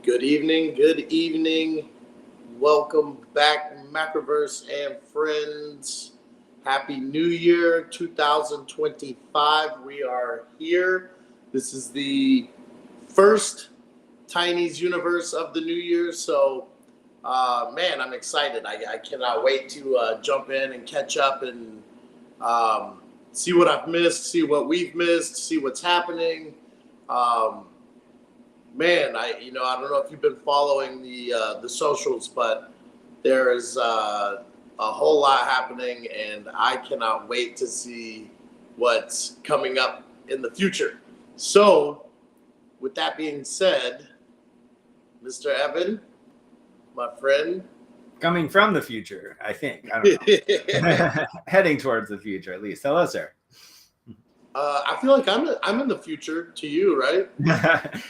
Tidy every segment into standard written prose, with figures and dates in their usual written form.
Good evening, good evening. Welcome back, Macroverse and friends. Happy New Year 2025. We are here. This is the first Tiny's universe of the new year. So, man, I'm excited. I cannot wait to jump in and catch up and see what I've missed, see what we've missed, see what's happening. Man, I don't know if you've been following the socials, but there is a whole lot happening, and I cannot wait to see what's coming up in the future. So, with that being said, Mr. Evan, my friend, coming from the future, I think. I don't know. Heading towards the future, at least. Hello, sir. I feel like I'm in the future to you, right?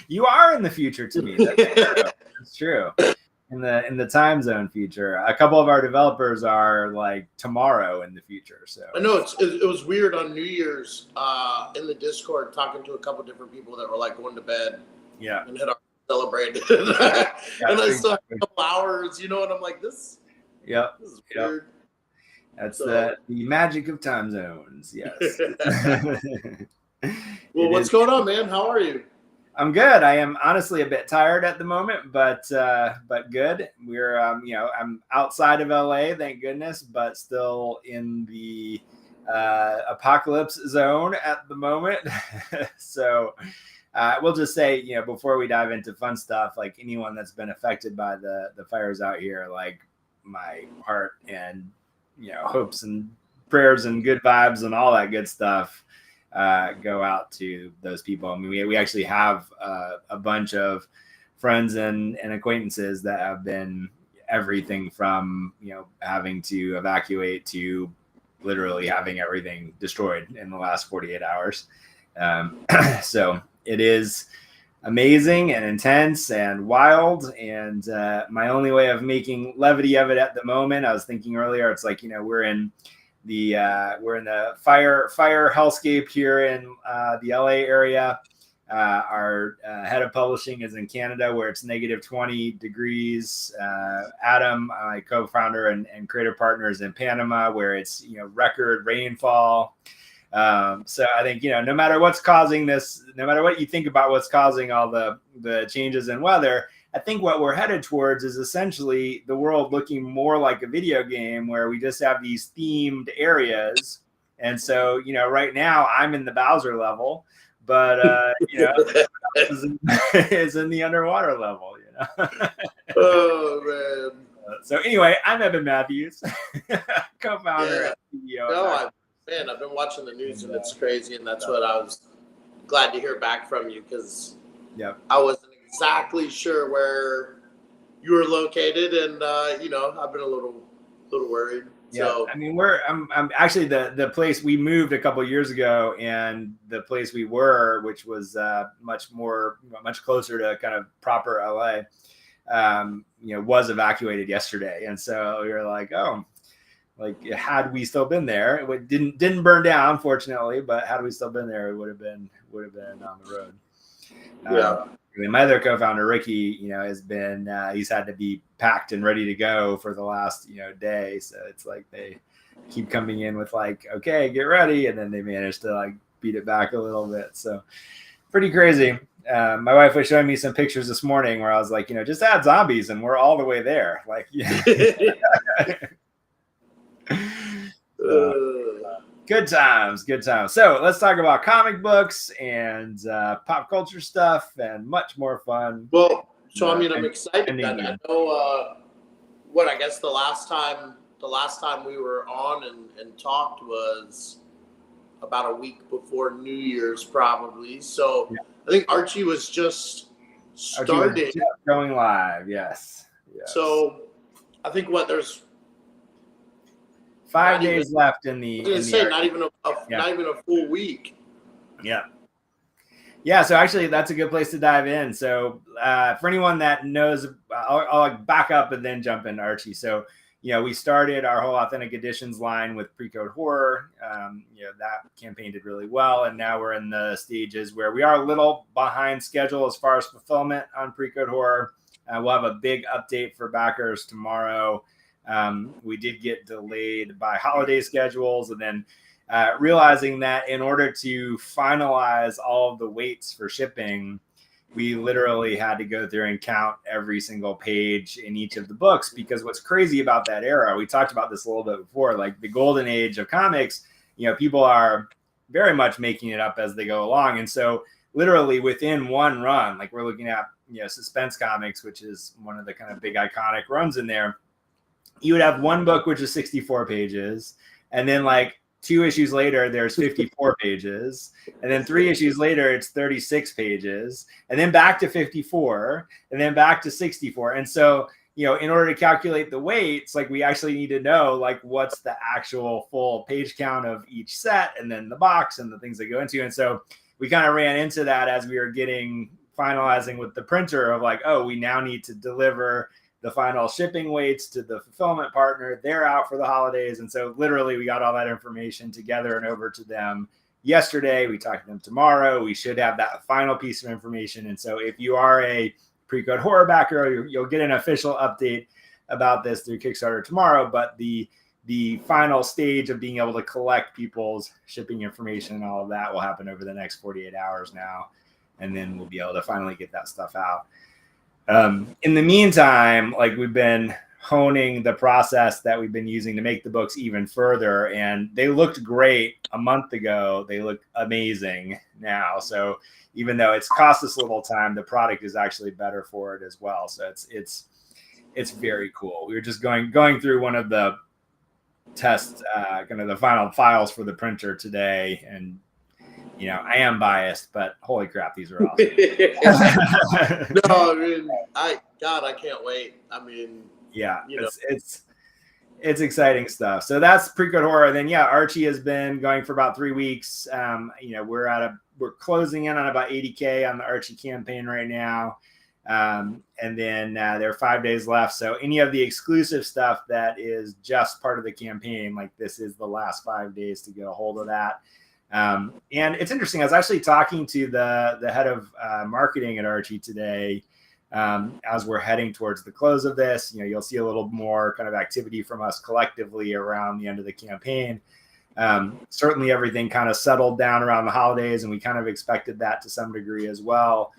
You are in the future to me. That's true. In the time zone future, a couple of our developers are like tomorrow in the future. So I know it was weird on New Year's in the Discord talking to a couple different people that were like going to bed. Yeah. And had already celebrated. And I still have a couple hours, and I'm like, this is weird. That's the magic of time zones. Yes. Well, what's going on, man? How are you? I'm good. I am honestly a bit tired at the moment, but good. We're I'm outside of LA, thank goodness, but still in the apocalypse zone at the moment. So we'll just say, before we dive into fun stuff, like anyone that's been affected by the fires out here, like my heart and hopes and prayers and good vibes and all that good stuff go out to those people. I mean, we actually have a bunch of friends and acquaintances that have been everything from having to evacuate to literally having everything destroyed in the last 48 hours. So it is amazing and intense and wild, and my only way of making levity of it at the moment, I was thinking earlier, it's like we're in the fire hellscape here in the LA area. Our head of publishing is in Canada, where it's negative 20 degrees. Adam, my co-founder and creative partner, is in Panama, where it's record rainfall. So I think, no matter what's causing this, no matter what you think about what's causing all the changes in weather, I think what we're headed towards is essentially the world looking more like a video game where we just have these themed areas. And so, right now I'm in the Bowser level, but, is in the underwater level, Oh, man. So anyway, I'm Evan Matthews, co-founder and CEO. I've been watching the news and it's crazy, and that's what I was glad to hear back from you, because I wasn't exactly sure where you were located, and I've been a little worried. Yeah, so I mean, I'm actually the place we moved a couple of years ago, and the place we were, which was much closer to kind of proper LA, was evacuated yesterday, and so we were like, oh. Like, had we still been there, it didn't burn down, fortunately. But had we still been there, it would have been on the road. My other co-founder, Ricky, has been he's had to be packed and ready to go for the last day. So it's like they keep coming in with like, okay, get ready, and then they manage to like beat it back a little bit. So pretty crazy. My wife was showing me some pictures this morning where I was like, just add zombies and we're all the way there. Like, good times. So let's talk about comic books and pop culture stuff and much more fun. Well, so I'm excited. I know I guess the last time we were on and talked was about a week before New Year's, probably. So I think Archie was just starting, going live. Yes. So I think there's 5 days left in the. Not even a full week. Yeah. So actually, that's a good place to dive in. So for anyone that knows, I'll back up and then jump into Archie. So we started our whole Authentic Editions line with Pre-Code Horror. That campaign did really well, and now we're in the stages where we are a little behind schedule as far as fulfillment on Pre-Code Horror. We'll have a big update for backers tomorrow. We did get delayed by holiday schedules, and then realizing that in order to finalize all of the weights for shipping, we literally had to go through and count every single page in each of the books, because what's crazy about that era, we talked about this a little bit before, like the golden age of comics, people are very much making it up as they go along. And so literally within one run, like we're looking at, Suspense Comics, which is one of the kind of big iconic runs in there, you would have one book, which is 64 pages. And then like 2 issues later, there's 54 pages. And then 3 issues later, it's 36 pages. And then back to 54, and then back to 64. And so, in order to calculate the weights, like we actually need to know like what's the actual full page count of each set, and then the box and the things that go into. And so we kind of ran into that as we were finalizing with the printer of like, oh, we now need to deliver the final shipping weights to the fulfillment partner. They're out for the holidays. And so literally we got all that information together and over to them yesterday. We talked to them tomorrow. We should have that final piece of information. And so if you are a Pre-Code Horror backer, you'll get an official update about this through Kickstarter tomorrow. But the final stage of being able to collect people's shipping information and all of that will happen over the next 48 hours now. And then we'll be able to finally get that stuff out. In the meantime, like we've been honing the process that we've been using to make the books even further, and they looked great a month ago. They look amazing now. So even though it's cost us a little time, the product is actually better for it as well. So it's very cool. We were just going through one of the test, kind of the final files for the printer today, and I am biased, but holy crap, these are awesome. No, I mean, I can't wait. I mean, yeah, it's exciting stuff. So that's Pre-Code Horror. And then Archie has been going for about 3 weeks. We're closing in on about 80K on the Archie campaign right now. And then there are 5 days left. So any of the exclusive stuff that is just part of the campaign, like this is the last 5 days to get a hold of that. And it's interesting. I was actually talking to the head of marketing at Archie today. As we're heading towards the close of this, you'll see a little more kind of activity from us collectively around the end of the campaign. Certainly everything kind of settled down around the holidays, and we kind of expected that to some degree as well.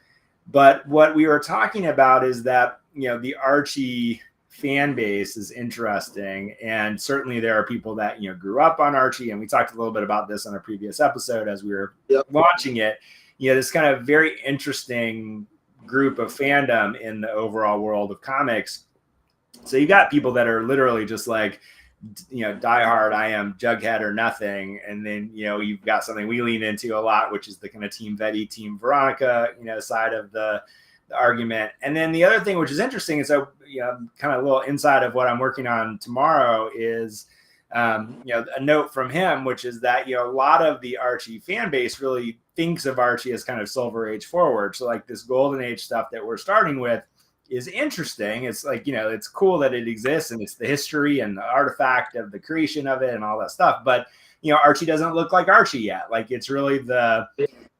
But what we were talking about is that, the Archie fan base is interesting. And certainly there are people that, grew up on Archie. And we talked a little bit about this on a previous episode as we were launching it. This kind of very interesting group of fandom in the overall world of comics. So you got people that are literally just like, diehard, I am Jughead or nothing. And then, you've got something we lean into a lot, which is the kind of Team Betty, Team Veronica, side of the argument. And then the other thing, which is interesting, is so, kind of a little inside of what I'm working on tomorrow is, a note from him, which is that, a lot of the Archie fan base really thinks of Archie as kind of Silver Age forward. So like this Golden Age stuff that we're starting with is interesting. It's like, it's cool that it exists, and it's the history and the artifact of the creation of it and all that stuff. But, Archie doesn't look like Archie yet. Like it's really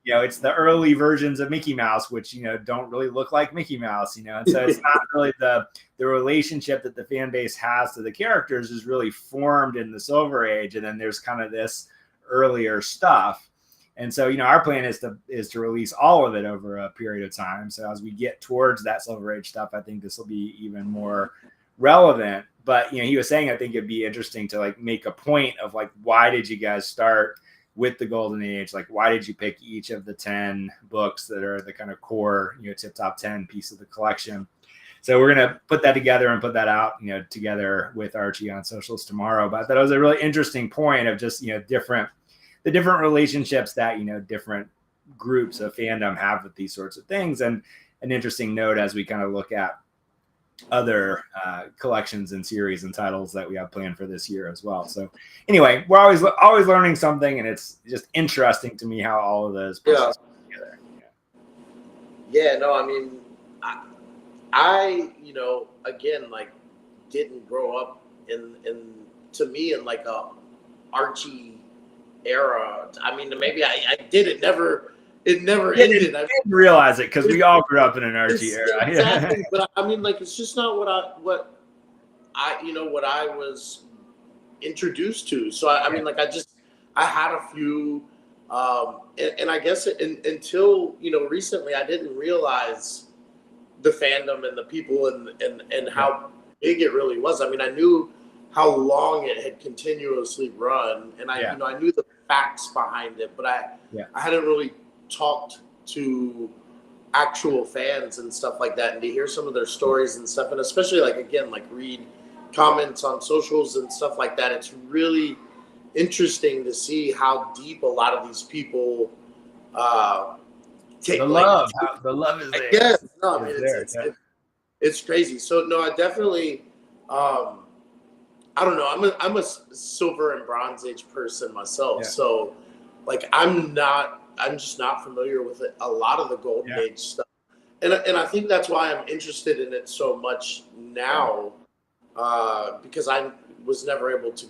it's the early versions of Mickey Mouse, which, don't really look like Mickey Mouse, and so it's not really the relationship that the fan base has to the characters is really formed in the Silver Age. And then there's kind of this earlier stuff. And so, our plan is to release all of it over a period of time. So as we get towards that Silver Age stuff, I think this will be even more relevant. But, he was saying, I think it'd be interesting to like make a point of like, why did you guys start with the Golden Age? Like, why did you pick each of the 10 books that are the kind of core, tip top 10 piece of the collection? So we're going to put that together and put that out, together with Archie on socials tomorrow. But that was a really interesting point of just, the different relationships that, different groups of fandom have with these sorts of things. And an interesting note as we kind of look at other collections and series and titles that we have planned for this year as well. So anyway, we're always learning something, and it's just interesting to me how all of those pieces come together. Yeah, no, I mean, I again, like, didn't grow up in like a Archie era. I mean, maybe I did. It never it never Yeah, ended. I didn't realize it because we all grew up in an Archie era. Exactly, but I mean, like, it's just not what I what I was introduced to. So I mean, like, I had a few, and I guess until recently, I didn't realize the fandom and the people and how big it really was. I mean, I knew how long it had continuously run, and I knew the facts behind it, but I hadn't really talked to actual fans and stuff like that, and to hear some of their stories and stuff, and especially like again, like read comments on socials and stuff like that. It's really interesting to see how deep a lot of these people take the like love. The love is there. yes, no, I mean it's crazy. So no, I definitely I don't know. I'm a silver and bronze age person myself. So like I'm just not familiar with a lot of the golden age stuff. And I think that's why I'm interested in it so much now, because I was never able to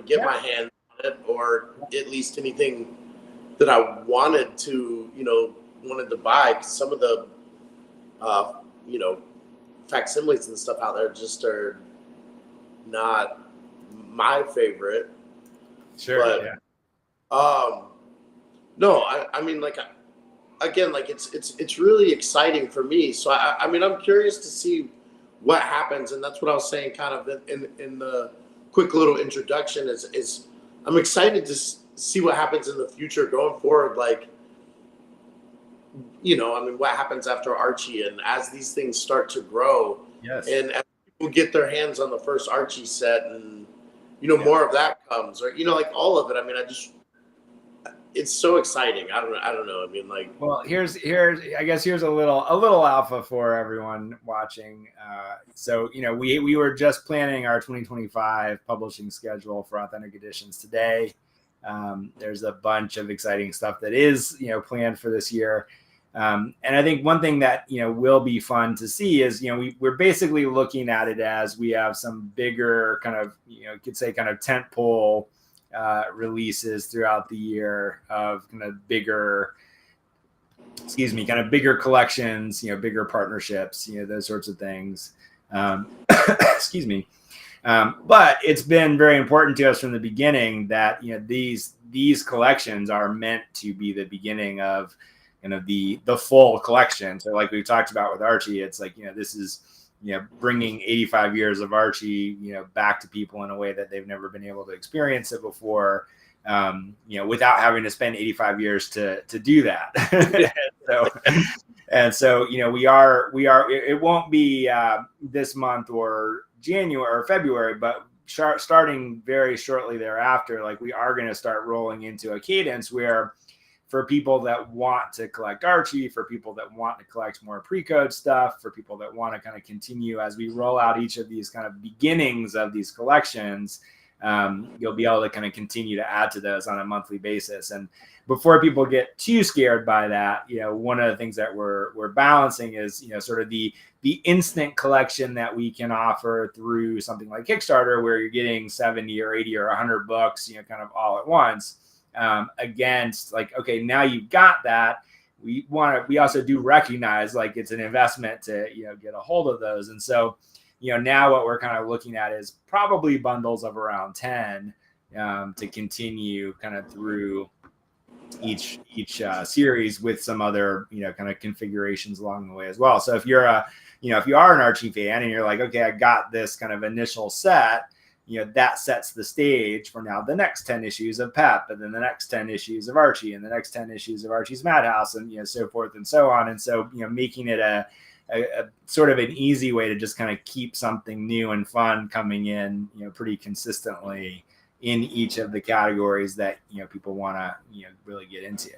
get my hands on it, or at least anything that I wanted to buy. 'Cause some of the you know facsimiles and stuff out there just are not my favorite. Sure. But no, I mean, like, again, like it's really exciting for me. So I mean, I'm curious to see what happens, and that's what I was saying, kind of in the quick little introduction. Is I'm excited to see what happens in the future going forward. Like, I mean, what happens after Archie, and as these things start to grow, and as people get their hands on the first Archie set, and more of that comes, or like all of it. I mean, it's so exciting. I don't know. I mean, like, well, here's I guess here's a little alpha for everyone watching. So we were just planning our 2025 publishing schedule for Authentic Editions today. There's a bunch of exciting stuff that is planned for this year. And I think one thing that will be fun to see is we're basically looking at it as we have some bigger kind of you could say kind of tentpole releases throughout the year of kind of bigger collections, bigger partnerships, those sorts of things. Excuse me. But it's been very important to us from the beginning that these collections are meant to be the beginning of the full collection. So like we've talked about with Archie, it's like this is bringing 85 years of Archie back to people in a way that they've never been able to experience it before, without having to spend 85 years to do that. so we are it won't be this month or January or February, but starting very shortly thereafter, like we are going to start rolling into a cadence where, for people that want to collect Archie, for people that want to collect more pre-code stuff, for people that want to kind of continue as we roll out each of these kind of beginnings of these collections, you'll be able to kind of continue to add to those on a monthly basis. And before people get too scared by that, one of the things that we're balancing is, sort of the instant collection that we can offer through something like Kickstarter, where you're getting 70 or 80 or 100 books, kind of all at once. Against like, okay, now you've got that. We also do recognize like it's an investment to, get a hold of those. And so, now what we're kind of looking at is probably bundles of around 10 to continue kind of through each series with some other, kind of configurations along the way as well. So if you're if you are an Archie fan and you're like, okay, I got this kind of initial set, that sets the stage for now the next 10 issues of Pep, and then the next 10 issues of Archie, and the next 10 issues of Archie's Madhouse, and so forth and so on. And so making it a sort of an easy way to just kind of keep something new and fun coming in pretty consistently in each of the categories that people want to really get into.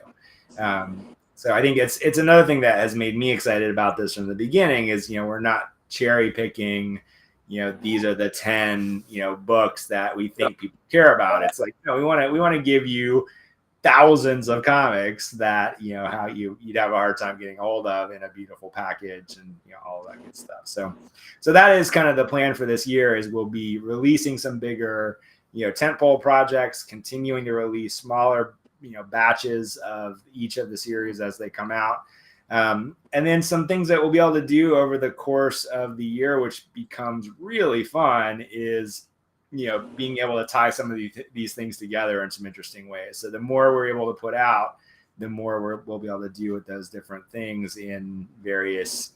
So I think it's another thing that has made me excited about this from the beginning is we're not cherry picking these are the 10 books that we think people care about. It's like we want to give you thousands of comics that how you'd have a hard time getting a hold of in a beautiful package, and all that good stuff. So that is kind of the plan for this year, is we'll be releasing some bigger tentpole projects, continuing to release smaller batches of each of the series as they come out. And then some things that we'll be able to do over the course of the year, which becomes really fun, is being able to tie some of these things together in some interesting ways. So the more we're able to put out, the more we'll be able to do with those different things in various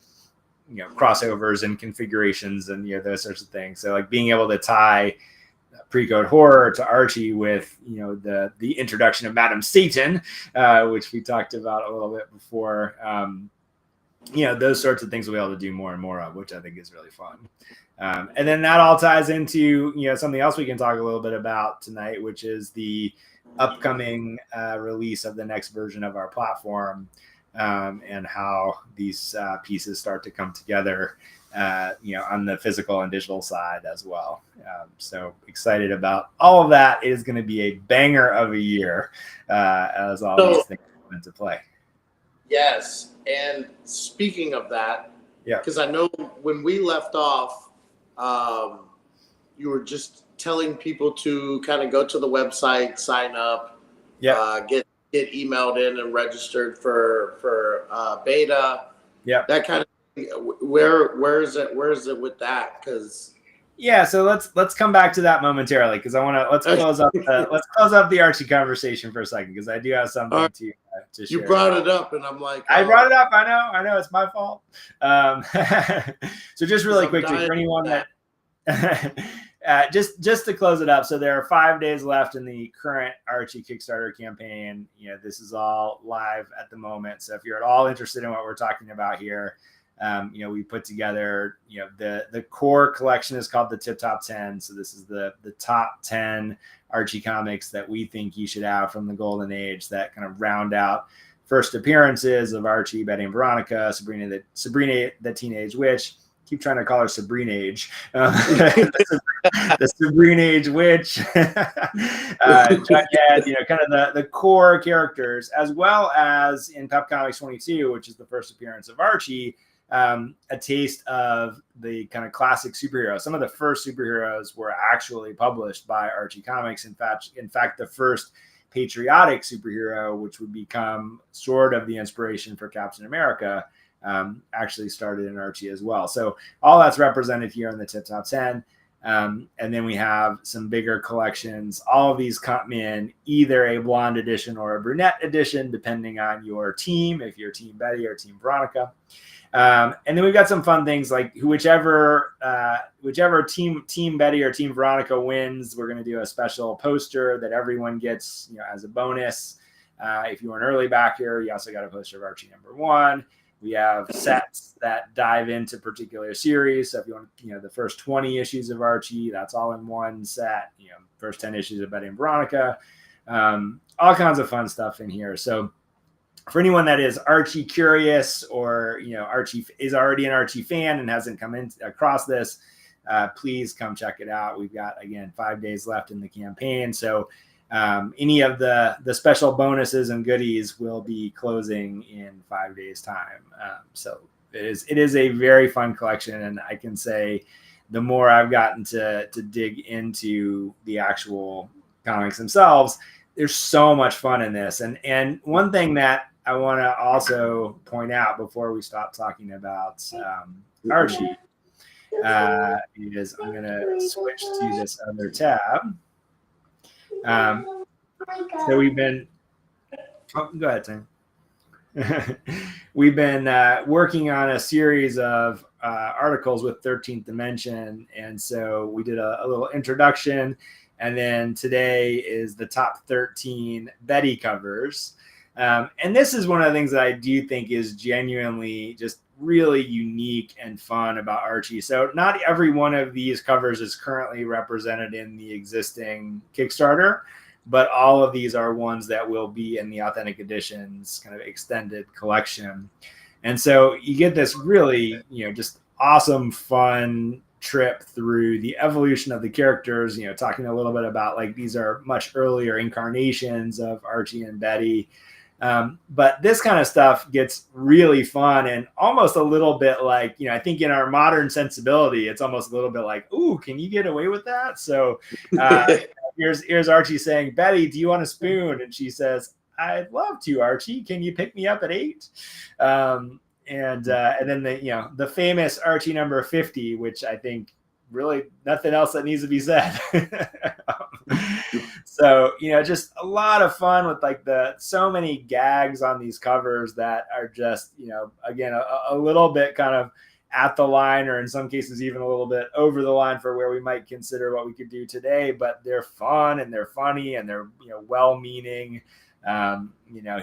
crossovers and configurations and those sorts of things. So like being able to tie Pre-Code Horror to Archie with the introduction of Madam Satan, which we talked about a little bit before. Those sorts of things we'll be able to do more and more of, which I think is really fun. And then that all ties into something else we can talk a little bit about tonight, which is the upcoming release of the next version of our platform, and how these pieces start to come together on the physical and digital side as well. So excited about all of that. It is going to be a banger of a year as all these things come into play. Yes. And speaking of that, because I know when we left off, you were just telling people to kind of go to the website, sign up, get emailed in and registered for beta. That kind of thing. Where is it with that? Because so let's come back to that momentarily, because I want to let's close up the Archie conversation for a second, because I do have something to share. You brought it up, and I'm like, I brought it up. I know it's my fault. So just really quickly for anyone that just to close it up. So there are 5 days left in the current Archie Kickstarter campaign. This is all live at the moment. So if you're at all interested in what we're talking about here, we put together, the core collection is called the Tip Top 10. So this is the top 10 Archie comics that we think you should have from the Golden Age, that kind of round out first appearances of Archie, Betty and Veronica, Sabrina the Teenage Witch. Keep trying to call her Sabrina-age. The Sabrina-age Witch. Jughead, kind of the core characters, as well as in Pep Comics 22, which is the first appearance of Archie, a taste of the kind of classic superheroes. Some of the first superheroes were actually published by Archie Comics. In fact, the first patriotic superhero, which would become sort of the inspiration for Captain America, actually started in Archie as well. So all that's represented here in the Tip Top 10. And then we have some bigger collections. All of these come in either a blonde edition or a brunette edition, depending on your team, if you're Team Betty or Team Veronica. And then we've got some fun things like whichever team Betty or Team Veronica wins, we're going to do a special poster that everyone gets, as a bonus. If you were an early backer, you also got a poster of Archie #1. We have sets that dive into particular series. So if you want, the first 20 issues of Archie, that's all in one set. First 10 issues of Betty and Veronica, all kinds of fun stuff in here. So for anyone that is Archie curious, or Archie is already an Archie fan and hasn't come in across this, please come check it out. We've got, again, 5 days left in the campaign. So any of the special bonuses and goodies will be closing in 5 days time. So it is a very fun collection. And I can say the more I've gotten to dig into the actual comics themselves, there's so much fun in this. And one thing that I want to also point out before we stop talking about Archie is I'm going to switch to this other tab. So we've been, go ahead, Tim. We've been working on a series of articles with 13th Dimension. And so we did a little introduction. And then today is the top 13 Betty covers. And this is one of the things that I do think is genuinely just really unique and fun about Archie. So not every one of these covers is currently represented in the existing Kickstarter, but all of these are ones that will be in the Authentic Editions kind of extended collection. And so you get this really, just awesome, fun trip through the evolution of the characters, talking a little bit about like these are much earlier incarnations of Archie and Betty. But this kind of stuff gets really fun and almost a little bit like, I think in our modern sensibility, it's almost a little bit like, ooh, can you get away with that? So here's Archie saying, Betty, do you want a spoon? And she says, I'd love to, Archie. Can you pick me up at 8? And then the famous Archie number 50, which I think really nothing else that needs to be said. So, just a lot of fun with like so many gags on these covers that are just, again, a little bit kind of at the line, or in some cases even a little bit over the line for where we might consider what we could do today, but they're fun and they're funny and they're, well-meaning.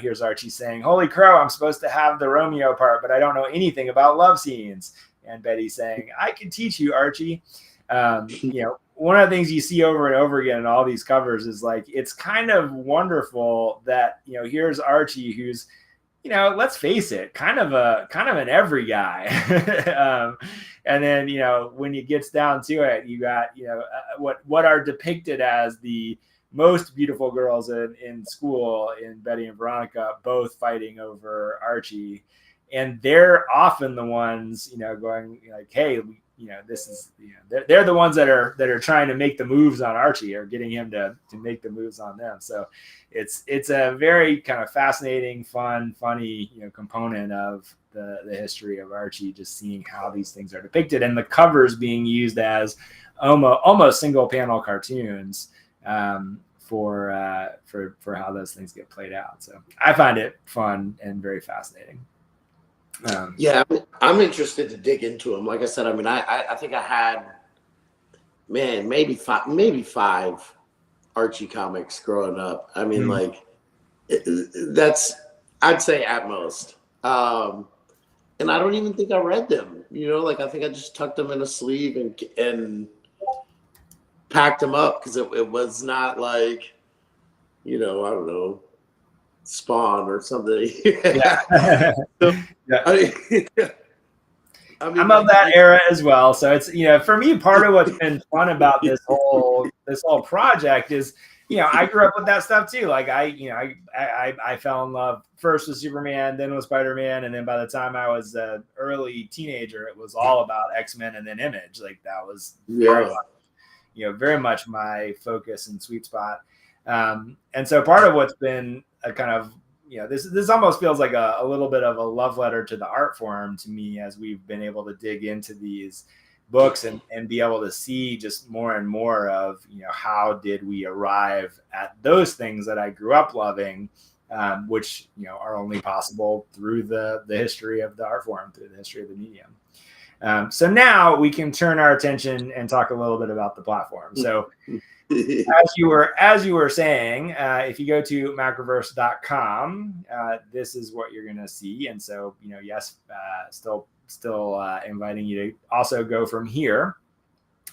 Here's Archie saying, holy crow, I'm supposed to have the Romeo part, but I don't know anything about love scenes. And Betty saying, I can teach you, Archie. One of the things you see over and over again in all these covers is like, it's kind of wonderful that, here's Archie, who's, let's face it, kind of an every guy. And then, when it gets down to it, you got, what are depicted as the most beautiful girls in school, in Betty and Veronica, both fighting over Archie. And they're often the ones, going like, hey, this is, they're the ones that are trying to make the moves on Archie, or getting him to make the moves on them. So it's a very kind of fascinating, fun, funny, component of the history of Archie, just seeing how these things are depicted, and the covers being used as almost single panel cartoons for how those things get played out. So I find it fun and very fascinating. I'm interested to dig into them. Like I said, I think I had, maybe five Archie comics growing up. That's, I'd say at most. And I don't even think I read them. I think I just tucked them in a sleeve and packed them up, because it was not like, I don't know, Spawn or something. Yeah. So, yeah. I'm of that era as well. So it's, for me, part of what's been fun about this whole project is, I grew up with that stuff too. Like I fell in love first with Superman, then with Spider-Man. And then by the time I was an early teenager, it was all about X-Men and then Image. Like that was very much my focus and sweet spot. And so part of what's been a kind of, this almost feels like a little bit of a love letter to the art form to me, as we've been able to dig into these books and be able to see just more and more of, how did we arrive at those things that I grew up loving, which, are only possible through the history of the art form, through the history of the medium. So now we can turn our attention and talk a little bit about the platform. So as you were saying, if you go to macroverse.com, this is what you're going to see. And so, yes, still inviting you to also go from here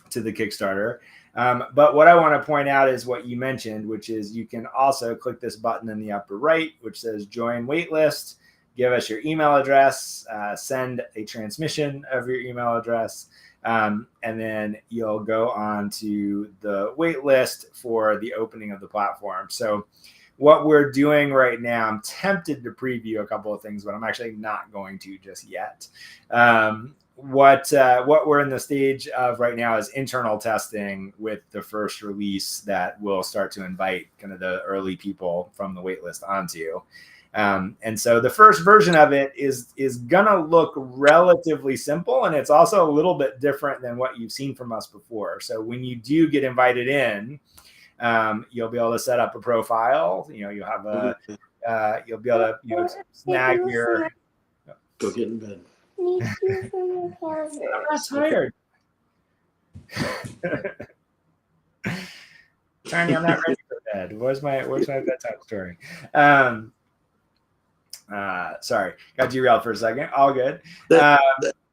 to the Kickstarter. But what I want to point out is what you mentioned, which is you can also click this button in the upper right, which says join waitlist, give us your email address, send a transmission of your email address. And then you'll go on to the wait list for the opening of the platform. So what we're doing right now, I'm tempted to preview a couple of things, but I'm actually not going to just yet. What we're in the stage of right now is internal testing with the first release that we'll start to invite kind of the early people from the wait list onto. And so the first version of it is gonna look relatively simple, and it's also a little bit different than what you've seen from us before. So when you do get invited in, you'll be able to set up a profile. You'll have you'll be able to snag your. Go get in bed. I'm not tired. Tiny, I'm not ready for bed. Where's my bedtime story? Sorry, got derailed for a second. All good.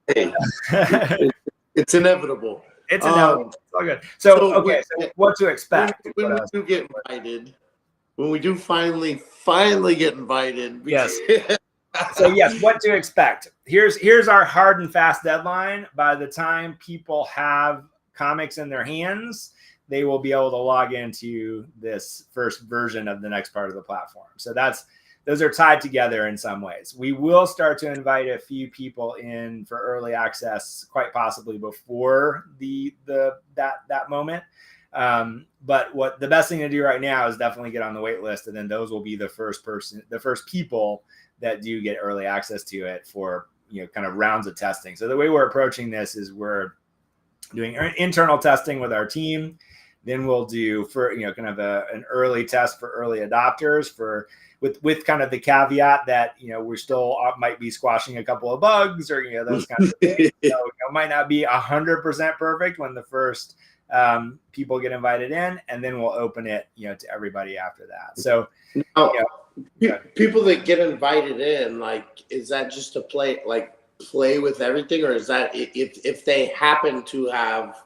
It's inevitable. It's inevitable. It's all good. So what to expect? When we do get invited, when we do finally get invited. Yes. So yes, what to expect? Here's our hard and fast deadline. By the time people have comics in their hands, they will be able to log into this first version of the next part of the platform. So those are tied together in some ways. We will start to invite a few people in for early access, quite possibly before that moment. But what the best thing to do right now is definitely get on the wait list, and then those will be the first people that do get early access to it for, kind of rounds of testing. So the way we're approaching this is we're doing internal testing with our team. Then we'll do kind of an early test for early adopters with kind of the caveat that, we're still might be squashing a couple of bugs or, those kinds of things. So, it might not be 100% perfect when the first people get invited in, and then we'll open it, to everybody after that. So now, people that get invited in, like, is that just to play with everything, or is that if they happen to have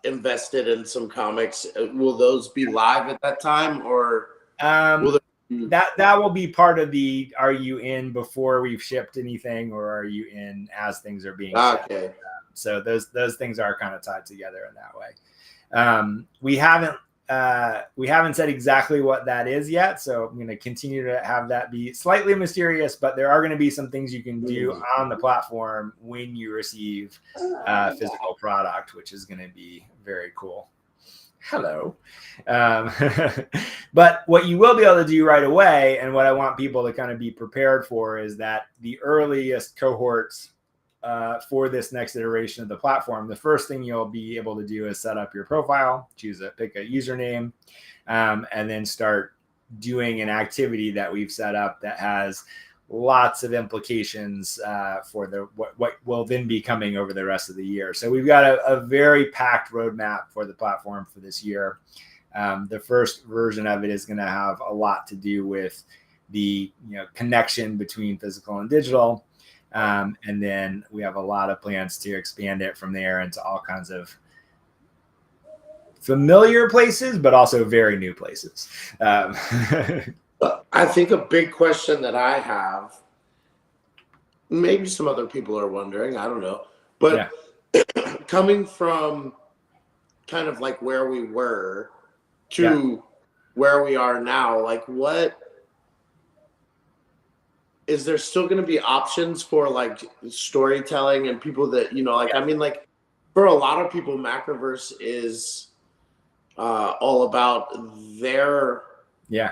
invested in some comics, will those be live at that time, or that will be part of the are you in before we've shipped anything, or are you in as things are being shipped? Okay. So those things are kind of tied together in that way. We haven't said exactly what that is yet, so I'm going to continue to have that be slightly mysterious, but there are going to be some things you can do on the platform when you receive physical product, which is going to be very cool. Hello. But what you will be able to do right away, and what I want people to kind of be prepared for, is that the earliest cohorts for this next iteration of the platform, the first thing you'll be able to do is set up your profile, pick a username, and then start doing an activity that we've set up that has lots of implications for what will then be coming over the rest of the year. So we've got a very packed roadmap for the platform for this year. The first version of it is going to have a lot to do with the connection between physical and digital. And then we have a lot of plans to expand it from there into all kinds of familiar places, but also very new places. I think a big question that I have, maybe some other people are wondering, I don't know, but coming from kind of like where we were to where we are now, like, what is there still going to be options for like storytelling and people that, I mean, like, for a lot of people, Macroverse is all about their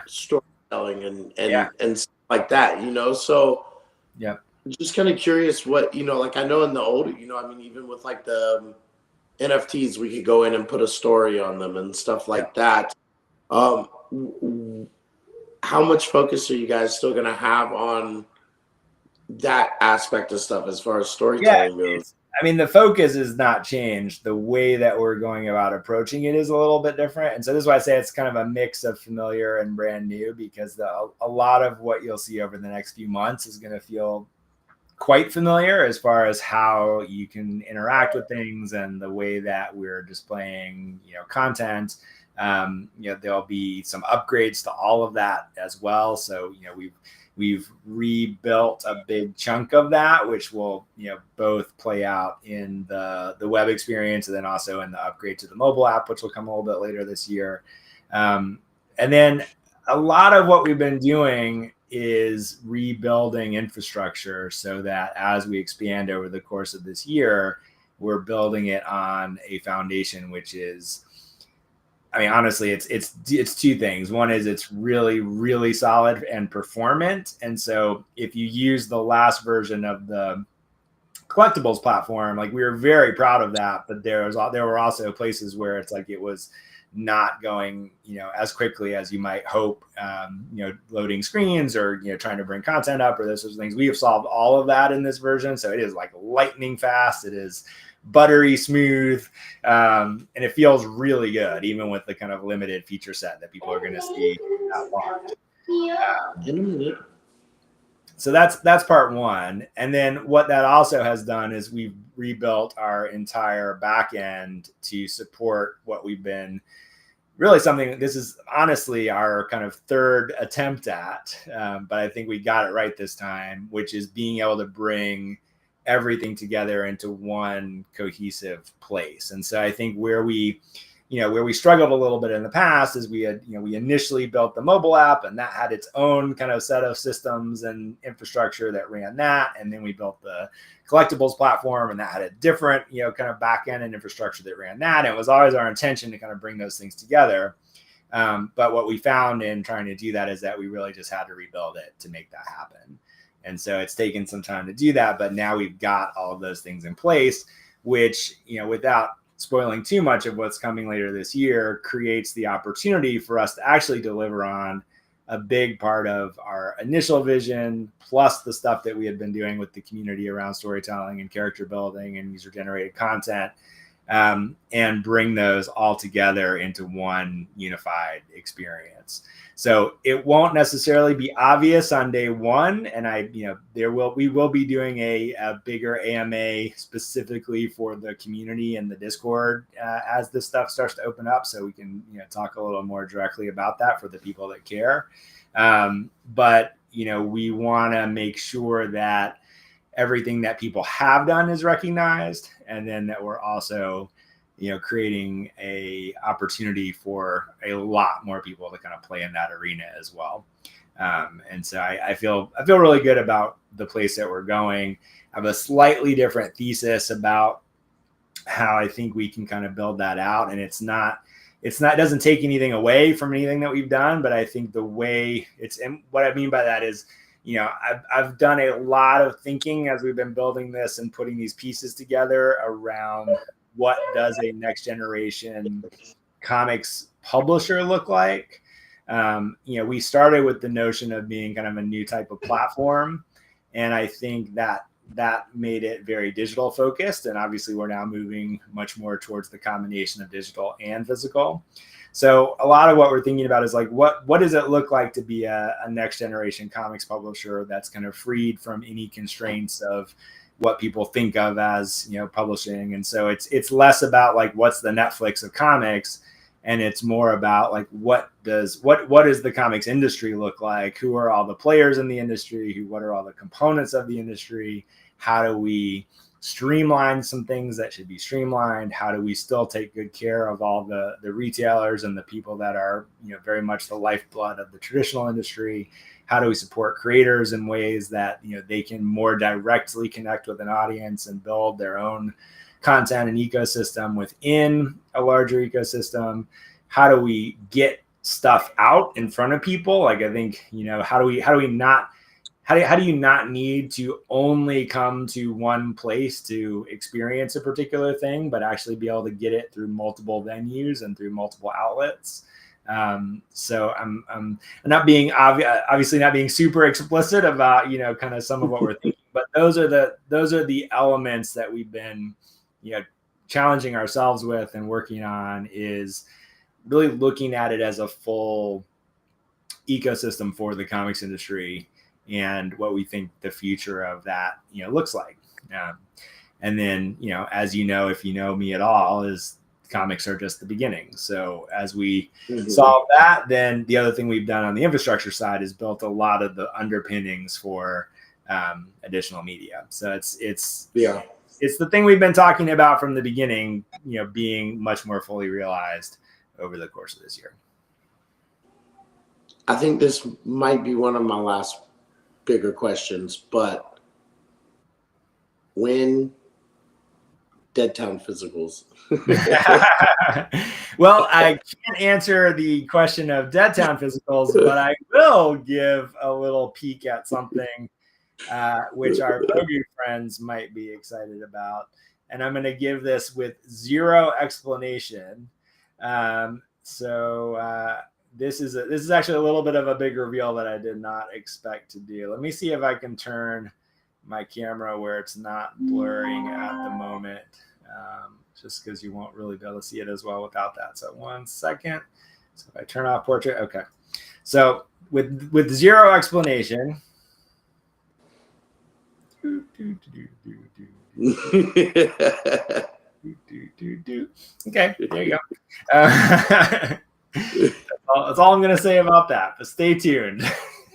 storytelling and stuff like that, so just kind of curious what, like, I know in the old, I mean, even with like the NFTs, we could go in and put a story on them and stuff like that. How much focus are you guys still going to have on that aspect of stuff as far as storytelling goes? I mean, the focus is not changed. The way that we're going about approaching it is a little bit different. And so this is why I say it's kind of a mix of familiar and brand new, because a lot of what you'll see over the next few months is going to feel quite familiar as far as how you can interact with things and the way that we're displaying, content. There'll be some upgrades to all of that as well. So, we've rebuilt a big chunk of that, which will, both play out in the web experience and then also in the upgrade to the mobile app, which will come a little bit later this year. And then a lot of what we've been doing is rebuilding infrastructure so that as we expand over the course of this year, we're building it on a foundation, which is, I mean, honestly, it's two things. One is it's really, really solid and performant. And so if you use the last version of the collectibles platform, like, we were very proud of that, but there were also places where it's like it was not going, as quickly as you might hope, loading screens or, trying to bring content up or those sorts of things. We have solved all of that in this version. So it is like lightning fast. It is buttery smooth. And it feels really good, even with the kind of limited feature set that people are going to see at launch. So that's part one. And then what that also has done is we've rebuilt our entire back end to support what we've been really this is honestly our kind of third attempt at, but I think we got it right this time, which is being able to bring everything together into one cohesive place. And so I think where we where we struggled a little bit in the past is we initially built the mobile app, and that had its own kind of set of systems and infrastructure that ran that. And then we built the collectibles platform, and that had a different, kind of back end and infrastructure that ran that. And it was always our intention to kind of bring those things together. But what we found in trying to do that is that we really just had to rebuild it to make that happen. And so it's taken some time to do that, but now we've got all of those things in place, which, without spoiling too much of what's coming later this year, creates the opportunity for us to actually deliver on a big part of our initial vision, plus the stuff that we had been doing with the community around storytelling and character building and user-generated content, and bring those all together into one unified experience. So it won't necessarily be obvious on day one, and we will be doing a bigger AMA specifically for the community and the Discord as this stuff starts to open up, so we can talk a little more directly about that for the people that care. But we want to make sure that everything that people have done is recognized, and then that we're also creating a opportunity for a lot more people to kind of play in that arena as well. And so I feel really good about the place that we're going. I have a slightly different thesis about how I think we can kind of build that out. And it doesn't take anything away from anything that we've done, but I think the way and what I mean by that is, I've done a lot of thinking as we've been building this and putting these pieces together around what does a next generation comics publisher look like. We started with the notion of being kind of a new type of platform, and I think that made it very digital focused, and obviously we're now moving much more towards the combination of digital and physical. So a lot of what we're thinking about is like, what does it look like to be a next generation comics publisher that's kind of freed from any constraints of what people think of as, publishing. And so it's less about like, what's the Netflix of comics, and it's more about like, what does the comics industry look like? Who are all the players in the industry? What are all the components of the industry? How do we streamline some things that should be streamlined? How do we still take good care of all the retailers and the people that are, very much the lifeblood of the traditional industry? How do we support creators in ways that, they can more directly connect with an audience and build their own content and ecosystem within a larger ecosystem? How do we get stuff out in front of people? Like, I think, how do you not need to only come to one place to experience a particular thing, but actually be able to get it through multiple venues and through multiple outlets? So I'm not being obviously not being super explicit about, kind of some of what we're thinking, but those are the elements that we've been, challenging ourselves with and working on, is really looking at it as a full ecosystem for the comics industry and what we think the future of that, looks like. And then, as if you know me at all, is comics are just the beginning. So as we solve that, then the other thing we've done on the infrastructure side is built a lot of the underpinnings for additional media. So it's the thing we've been talking about from the beginning, being much more fully realized over the course of this year. I think this might be one of my last bigger questions, but when Deadtown physicals? Well, I can't answer the question of Deadtown physicals, but I will give a little peek at something which our Grogu friends might be excited about. And I'm going to give this with zero explanation. This is actually a little bit of a big reveal that I did not expect to do. Let me see if I can turn my camera where it's not blurring at the moment, just because you won't really be able to see it as well without that. So 1 second. So if I turn off portrait, okay. So with zero explanation. Okay, there you go. That's all I'm going to say about that, but stay tuned.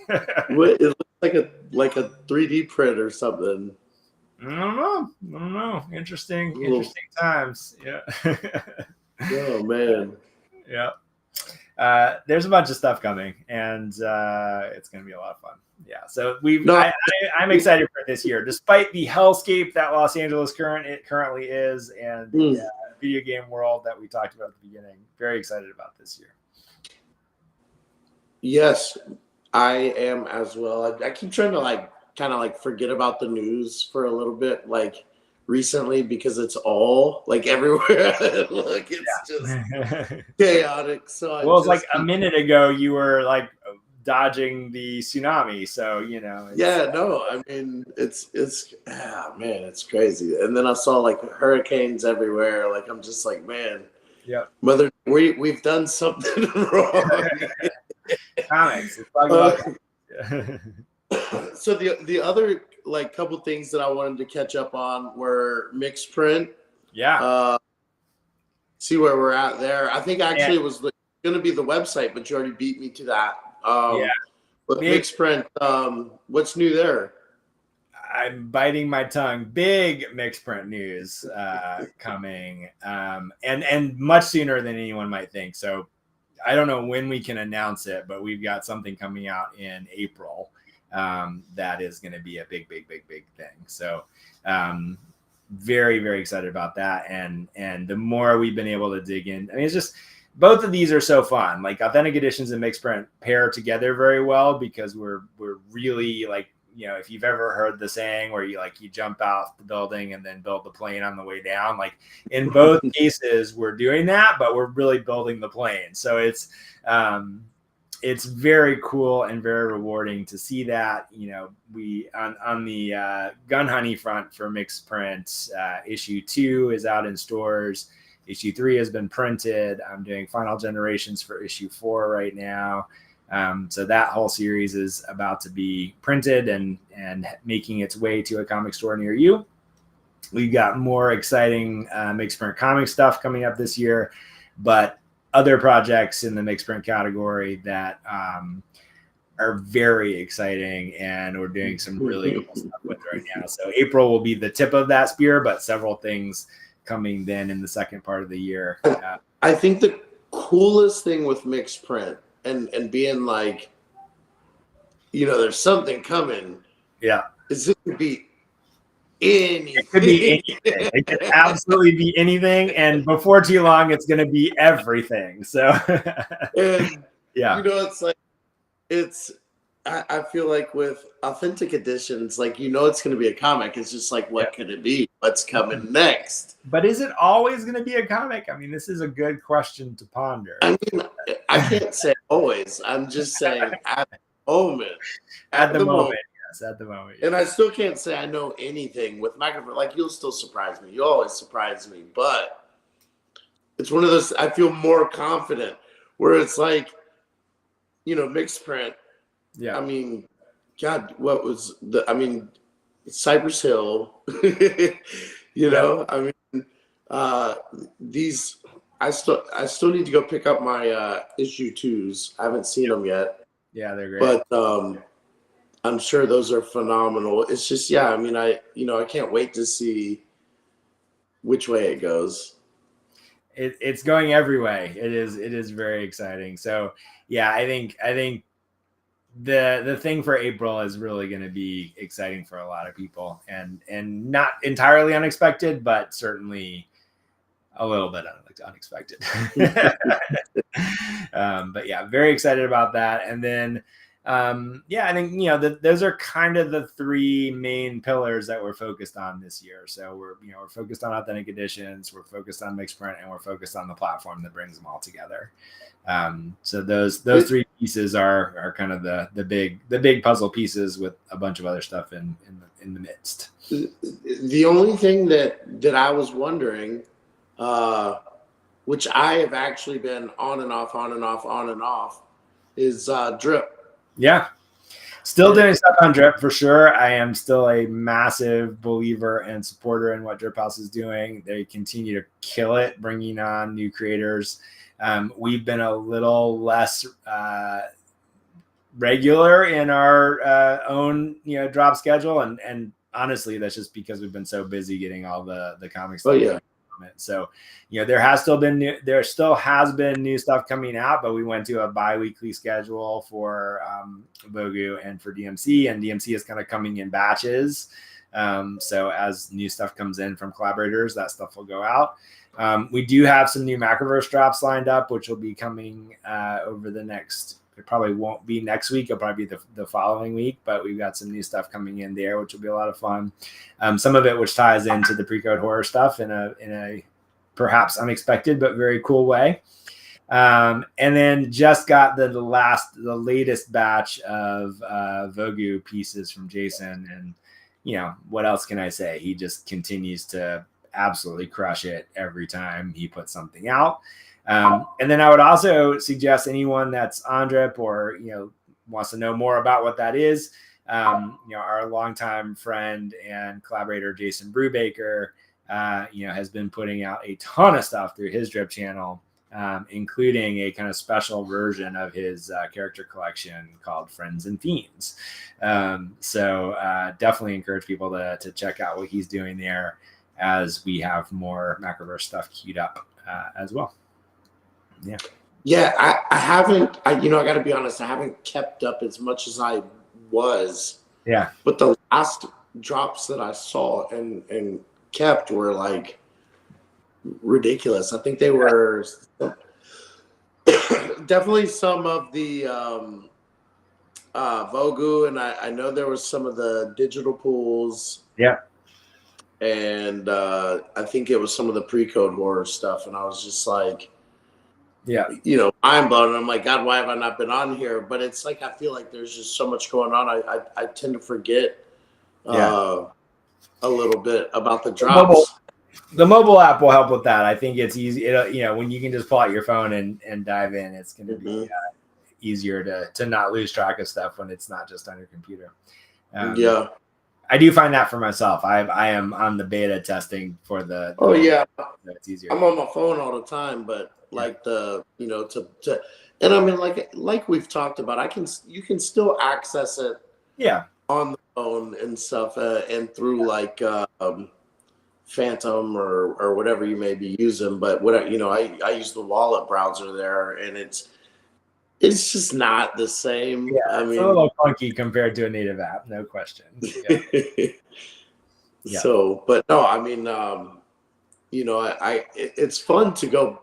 It looks like a 3D print or something. I don't know. Interesting times. Yeah. Oh man. Yeah. There's a bunch of stuff coming, and it's going to be a lot of fun. Yeah. So No, I'm excited for this year, despite the hellscape that Los Angeles currently is, and the video game world that we talked about at the beginning. Very excited about this year. yes, I am as well. I keep trying to kind of forget about the news for a little bit, recently, because it's all everywhere I look, it's just chaotic. So I Well, it's just like a minute ago you were like dodging the tsunami, so you know. Yeah, no, I mean man, it's crazy. And then I saw hurricanes everywhere. I'm just like, man, yeah, mother, we've done something wrong. comics. So the other couple things that I wanted to catch up on were mixed print. Yeah. See where we're at there. I think actually it was going to be the website, but you already beat me to that. Yeah. But mixed print, what's new there? I'm biting my tongue. Big mixed print news coming, and much sooner than anyone might think. So I don't know when we can announce it, but we've got something coming out in April that is going to be a big thing. So very, very excited about that. And the more we've been able to dig in, I mean, it's just, both of these are so fun. Like authentic editions and mixed print pair together very well, because we're really if you've ever heard the saying where you jump out the building and then build the plane on the way down, in both cases we're doing that, but we're really building the plane. So it's very cool and very rewarding to see that. We on the Gun Honey front for mixed print, issue 2 is out in stores. Issue 3 has been printed. I'm doing final generations for issue 4 right now. So that whole series is about to be printed and making its way to a comic store near you. We've got more exciting mixed print comic stuff coming up this year, but other projects in the mixed print category that are very exciting, and we're doing some really cool stuff with right now. So April will be the tip of that spear, but several things coming then in the second part of the year. I think the coolest thing with mixed print and being there's something coming. Yeah. Is it could be anything. It could be anything. It could absolutely be anything. And before too long, it's going to be everything. So, and, yeah. I feel like with authentic editions, it's going to be a comic. It's just what could it be? What's coming next? But is it always going to be a comic? I mean, this is a good question to ponder. I mean, I can't say always. I'm just saying at the moment. At the moment. Yes, at the moment. And I still can't say I know anything with Macroverse. You'll still surprise me. You always surprise me. But it's one of those, I feel more confident, where it's mixed print. Yeah. I memean, God, what was Cypress Hill, I mean, these, I still need to go pick up my issue 2s. I haven't seen them yet. Yeah, they're great. But I'm sure those are phenomenal. It's just, I mean, I can't wait to see which way it goes. It's going every way. It is very exciting. So yeah, I think the thing for April is really going to be exciting for a lot of people, and not entirely unexpected, but certainly a little bit unexpected. But yeah, very excited about that. And then I think those are kind of the 3 main pillars that we're focused on this year. So we're focused on authentic editions, we're focused on mixed print, and we're focused on the platform that brings them all together. So those 3 pieces are kind of the big puzzle pieces, with a bunch of other stuff in the midst. The only thing that I was wondering, which I have actually been on and off, is drip. Yeah. Still doing stuff on Drip for sure. I am still a massive believer and supporter in what Drip House is doing. They continue to kill it, bringing on new creators. We've been a little less regular in our own drop schedule, and honestly, that's just because we've been so busy getting all the comics. Oh yeah. moment. So, there still has been new stuff coming out, but we went to a bi-weekly schedule for Vogu and for DMC, and DMC is kind of coming in batches. So as new stuff comes in from collaborators, that stuff will go out. We do have some new Macroverse drops lined up, which will be coming over the next. It probably won't be next week. It'll probably be the following week, but we've got some new stuff coming in there, which will be a lot of fun. Some of it which ties into the pre-code horror stuff in a perhaps unexpected but very cool way. And then just got the latest batch of Vogu pieces from Jason, and what else can I say? He just continues to absolutely crush it every time he puts something out. And then I would also suggest anyone that's on drip or wants to know more about what that is. Our longtime friend and collaborator Jason Brubaker, has been putting out a ton of stuff through his drip channel, including a kind of special version of his character collection called Friends and Fiends. So definitely encourage people to check out what he's doing there, as we have more Macroverse stuff queued up as well. Yeah, I haven't, I got to be honest, I haven't kept up as much as I was. Yeah. But the last drops that I saw and kept were like ridiculous. I think they were definitely some of the Vogu, and I know there was some of the digital pools. Yeah. And I think it was some of the pre-code horror stuff, and I was just like, mind blown. And I'm like, God, why have I not been on here? But it's like, I feel like there's just so much going on. I tend to forget a little bit about the drops. The mobile app will help with that. I think it's easy. When you can just pull out your phone and dive in, it's going to be easier to not lose track of stuff when it's not just on your computer. I do find that for myself. I am on the beta testing for the. Oh yeah, it's easier. I'm on my phone all the time, but like and I mean, like we've talked about, you can still access it. Yeah. On the phone and stuff, and through like Phantom or whatever you may be using, but I use the wallet browser there, and it's just not the same. Yeah, I mean, it's a little funky compared to a native app, no question. Yeah. So, but no, I mean, it's fun to go.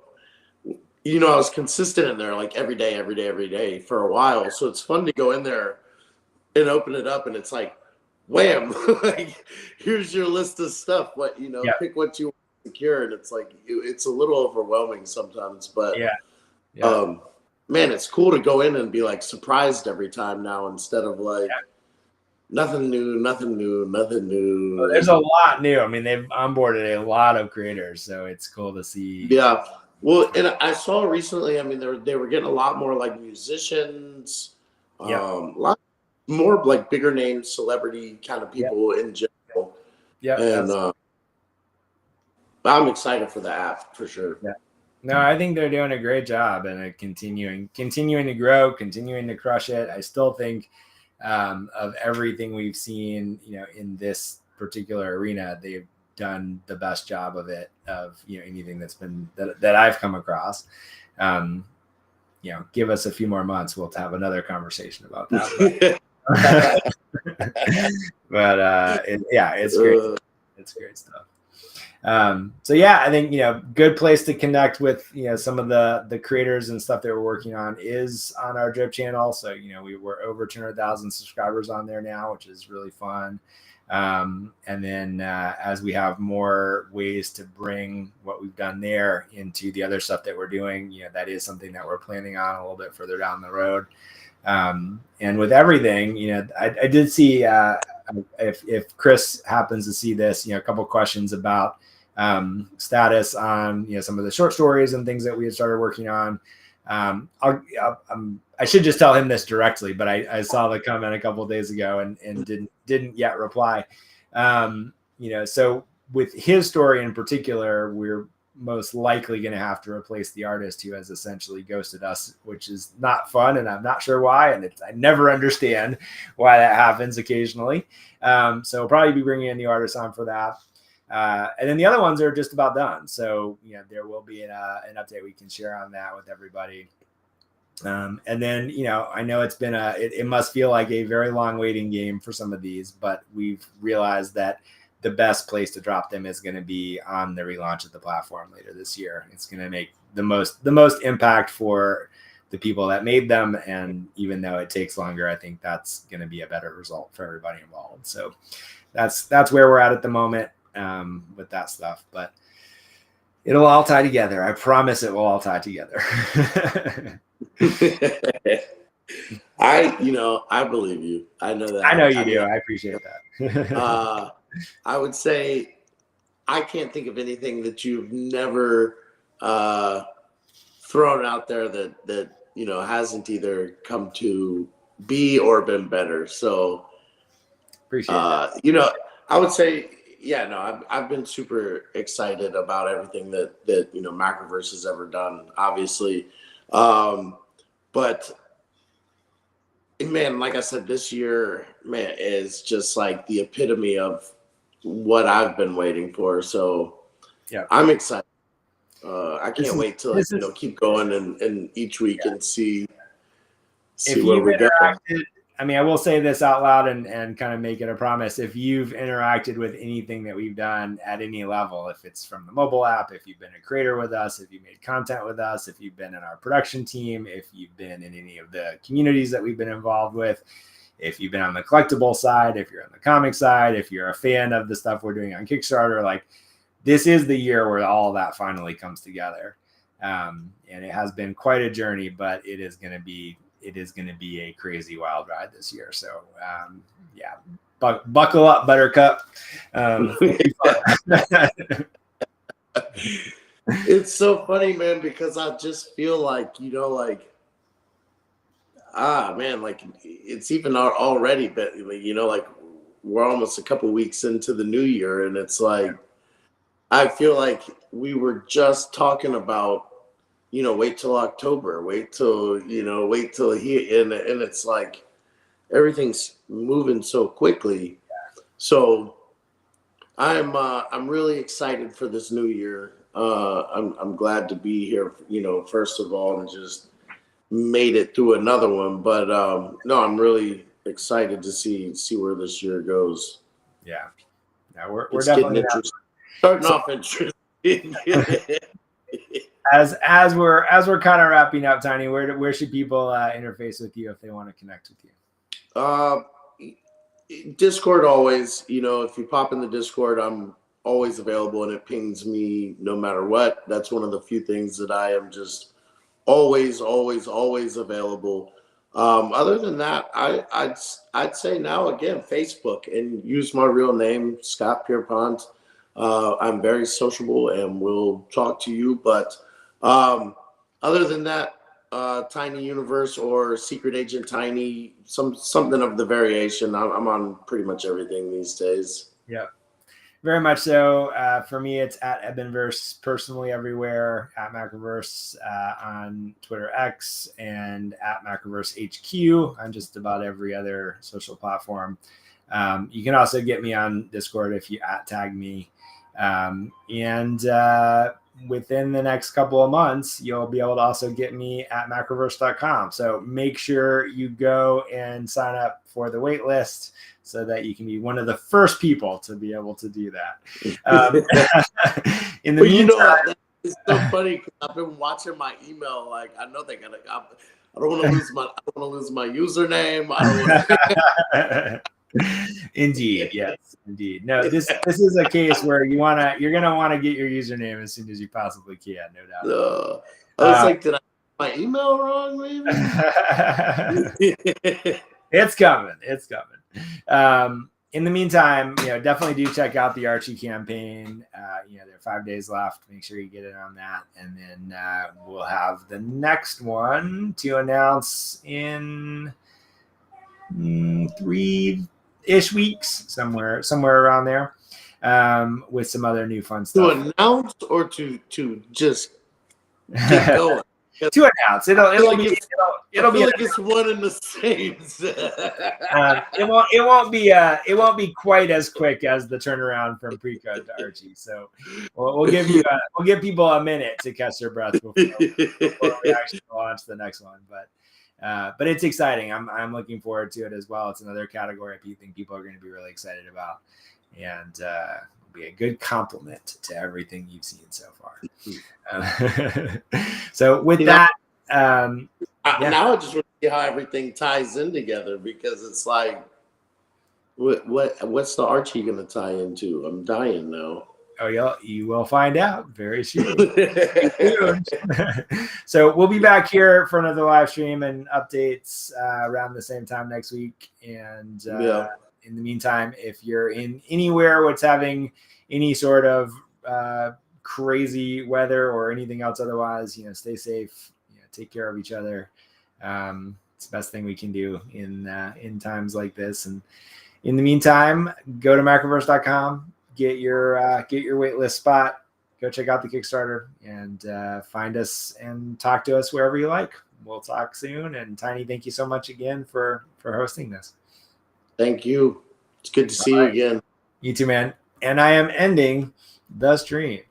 I was consistent in there like every day for a while, so it's fun to go in there and open it up, and it's like, wham! Like, here's your list of stuff. What pick what you want to secure, and it's like it's a little overwhelming sometimes. But man, it's cool to go in and be like surprised every time now, instead of like nothing new. Well, there's a lot new. I mean, they've onboarded a lot of creators, so it's cool to see. Yeah. Well, and I saw recently, I mean, they were getting a lot more like musicians, a lot more like bigger name celebrity kind of people in general. Yeah. And I'm excited for the app for sure. Yeah. No, I think they're doing a great job, and continuing to grow, continuing to crush it. I still think of everything we've seen, in this particular arena, they've done the best job of it, anything that's been that I've come across. Give us a few more months, we'll have another conversation about that. But it's great. It's great stuff. So I think good place to connect with some of the creators and stuff that we're working on is on our drip channel. So we're over 200,000 subscribers on there now, which is really fun. And then as we have more ways to bring what we've done there into the other stuff that we're doing, that is something that we're planning on a little bit further down the road. And with everything, I did see if Chris happens to see this, a couple questions about status on some of the short stories and things that we had started working on. I should just tell him this directly, but I saw the comment a couple of days ago and didn't yet reply. So with his story in particular, we're most likely going to have to replace the artist who has essentially ghosted us, which is not fun, and I'm not sure why, and I never understand why that happens occasionally. So we'll probably be bringing a new artist on for that. And then the other ones are just about done. So, there will be an update we can share on that with everybody. And then, I know it's been it must feel like a very long waiting game for some of these, but we've realized that the best place to drop them is going to be on the relaunch of the platform later this year. It's going to make the most impact for the people that made them. And even though it takes longer, I think that's going to be a better result for everybody involved. So that's where we're at the moment with that stuff, but it'll all tie together. I promise it will all tie together. I believe you. I know that. I know you do. I appreciate that. I would say I can't think of anything that you've never thrown out there that hasn't either come to be or been better. So appreciate that. I would say, I've been super excited about everything that Macroverse has ever done, obviously. But man, like I said, this year, man, is just like the epitome of what I've been waiting for. So yeah, I'm excited. I can't wait till keep going and each week and see where we go. I mean, I will say this out loud and kind of make it a promise. If you've interacted with anything that we've done at any level, if it's from the mobile app, if you've been a creator with us, if you made content with us, if you've been in our production team, if you've been in any of the communities that we've been involved with, if you've been on the collectible side, if you're on the comic side, if you're a fan of the stuff we're doing on Kickstarter, like this is the year where all of that finally comes together. And it has been quite a journey, but it is going to be a crazy wild ride this year. So buckle up, Buttercup. It's so funny, man, because I just feel like, it's even already, but we're almost a couple weeks into the new year, and it's like, I feel like we were just talking about, wait till October, wait till here, and it's like everything's moving so quickly. So I'm really excited for this new year. I'm glad to be here, first of all, and just made it through another one. But no, I'm really excited to see where this year goes. Yeah, we're definitely starting off interesting. As we're kind of wrapping up, Tiny, where should people interface with you if they want to connect with you? Discord always. If you pop in the Discord, I'm always available, and it pings me no matter what. That's one of the few things that I am just always available. Other than that, I'd say now again Facebook, and use my real name, Scott Pierpont. I'm very sociable and will talk to you, but other than that, Tiny Universe or Secret Agent Tiny, something of the variation. I'm on pretty much everything these days. Yeah, very much so. For me, it's at Ebonverse personally everywhere, at Macroverse on Twitter X, and at Macroverse HQ on just about every other social platform. You can also get me on Discord if you @tag me. And within the next couple of months, you'll be able to also get me at macroverse.com. So make sure you go and sign up for the wait list so that you can be one of the first people to be able to do that. In the meantime, it's so funny because I've been watching my email. Like, I know they gotta. I don't want to lose my username. I don't want. Indeed, yes, indeed. No, this is a case where you're gonna want to get your username as soon as you possibly can, no doubt. I was like, did I get my email wrong? Maybe. It's coming. In the meantime, definitely do check out the Archie campaign. There are 5 days left. Make sure you get in on that, and then we'll have the next one to announce in 3-ish weeks, somewhere around there, with some other new fun stuff. To announce or to just get going? to announce. It'll be like it's one and the same. it won't be quite as quick as the turnaround from pre-code to Archie. So we'll give people a minute to catch their breath before we actually launch the next one. But it's exciting. I'm looking forward to it as well. It's another category I think people are going to be really excited about, and will be a good complement to everything you've seen so far. So with that, now I just want to see how everything ties in together, because it's like, what's the Archie going to tie into? I'm dying now. Oh, you will find out very soon. So we'll be back here for another live stream and updates around the same time next week. And in the meantime, if you're in anywhere what's having any sort of crazy weather or anything else otherwise, stay safe, take care of each other. It's the best thing we can do in times like this. And in the meantime, go to macroverse.com. Get your waitlist spot. Go check out the Kickstarter and find us and talk to us wherever you like. We'll talk soon. And Tiny, thank you so much again for hosting this. Thank you. It's good to see you again. You too, man. And I am ending the stream.